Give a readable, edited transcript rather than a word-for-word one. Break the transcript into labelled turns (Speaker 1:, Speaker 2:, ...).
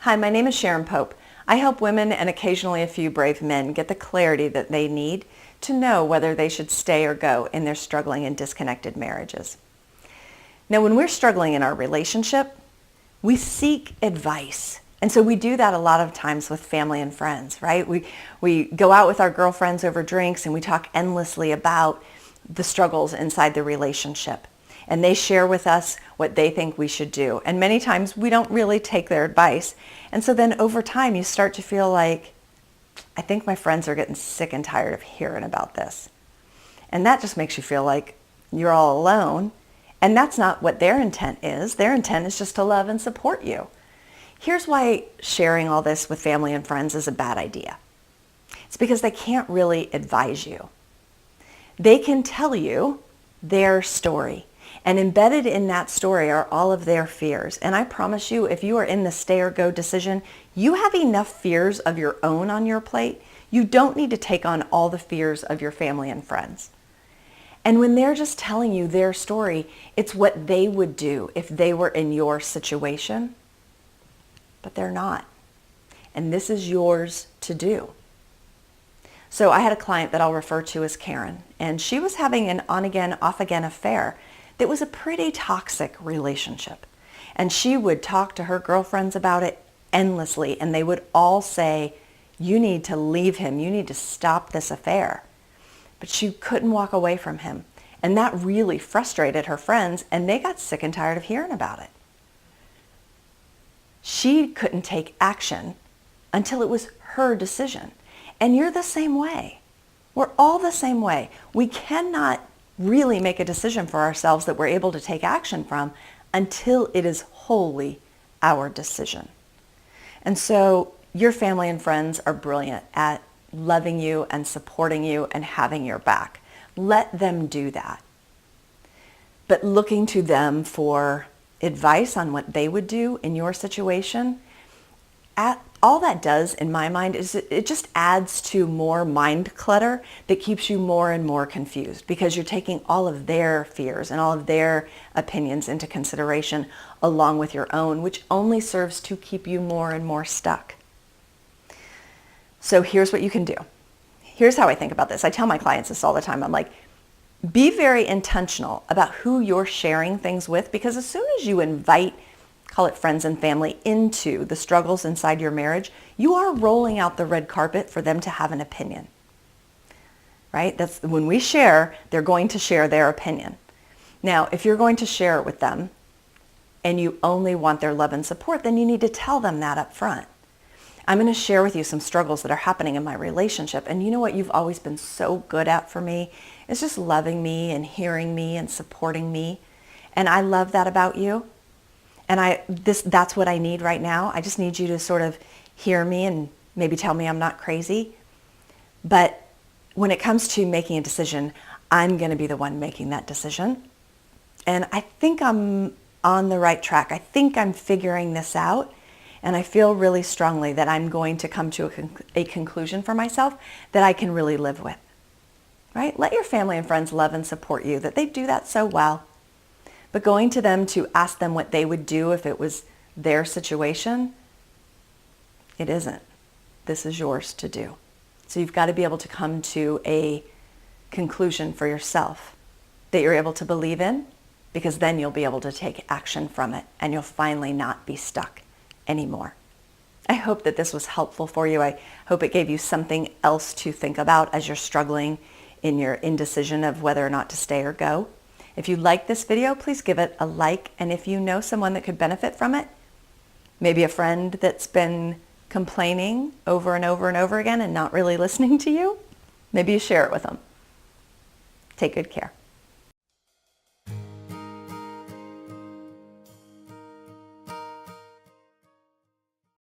Speaker 1: Hi, my name is Sharon Pope. I help women and occasionally a few brave men get the clarity that they need to know whether they should stay or go in their struggling and disconnected marriages. Now, when we're struggling in our relationship, we seek advice. And so we do that a lot of times with family and friends, right? We go out with our girlfriends over drinks and we talk endlessly about the struggles inside the relationship. And they share with us what they think we should do. And many times we don't really take their advice. And so then over time you start to feel like, I think my friends are getting sick and tired of hearing about this. And that just makes you feel like you're all alone. And that's not what their intent is. Their intent is just to love and support you. Here's why sharing all this with family and friends is a bad idea. It's because they can't really advise you. They can tell you their story. And embedded in that story are all of their fears. And I promise you, if you are in the stay or go decision, you have enough fears of your own on your plate. You don't need to take on all the fears of your family and friends. And when they're just telling you their story, it's what they would do if they were in your situation. But they're not. And this is yours to do. So I had a client that I'll refer to as Karen, and she was having an on-again, off-again affair that was a pretty toxic relationship. And she would talk to her girlfriends about it endlessly, and they would all say, you need to leave him, you need to stop this affair. But she couldn't walk away from him. And that really frustrated her friends, and they got sick and tired of hearing about it. She couldn't take action until it was her decision. And you're the same way. We're all the same way. We cannot really make a decision for ourselves that we're able to take action from until it is wholly our decision. And so your family and friends are brilliant at loving you and supporting you and having your back. Let them do that. But looking to them for advice on what they would do in your situation, all that does in my mind is it just adds to more mind clutter that keeps you more and more confused, because you're taking all of their fears and all of their opinions into consideration along with your own, which only serves to keep you more and more stuck. So here's what you can do. Here's how I think about this. I tell my clients this all the time. I'm like, be very intentional about who you're sharing things with, because as soon as you invite, call it friends and family, into the struggles inside your marriage, you are rolling out the red carpet for them to have an opinion, right? That's when we share, they're going to share their opinion. Now, if you're going to share it with them and you only want their love and support, then you need to tell them that up front. I'm going to share with you some struggles that are happening in my relationship. And you know what you've always been so good at for me is just loving me and hearing me and supporting me. And I love that about you. And that's what I need right now. I just need you to sort of hear me and maybe tell me I'm not crazy. But when it comes to making a decision, I'm going to be the one making that decision. And I think I'm on the right track. I think I'm figuring this out. And I feel really strongly that I'm going to come to a conclusion for myself that I can really live with. Right? Let your family and friends love and support you, that they do that so well. But going to them to ask them what they would do if it was their situation, it isn't. This is yours to do. So you've got to be able to come to a conclusion for yourself that you're able to believe in, because then you'll be able to take action from it and you'll finally not be stuck anymore. I hope that this was helpful for you. I hope it gave you something else to think about as you're struggling in your indecision of whether or not to stay or go. If you like this video, please give it a like. And if you know someone that could benefit from it, maybe a friend that's been complaining over and over and over again and not really listening to you, maybe you share it with them. Take good care.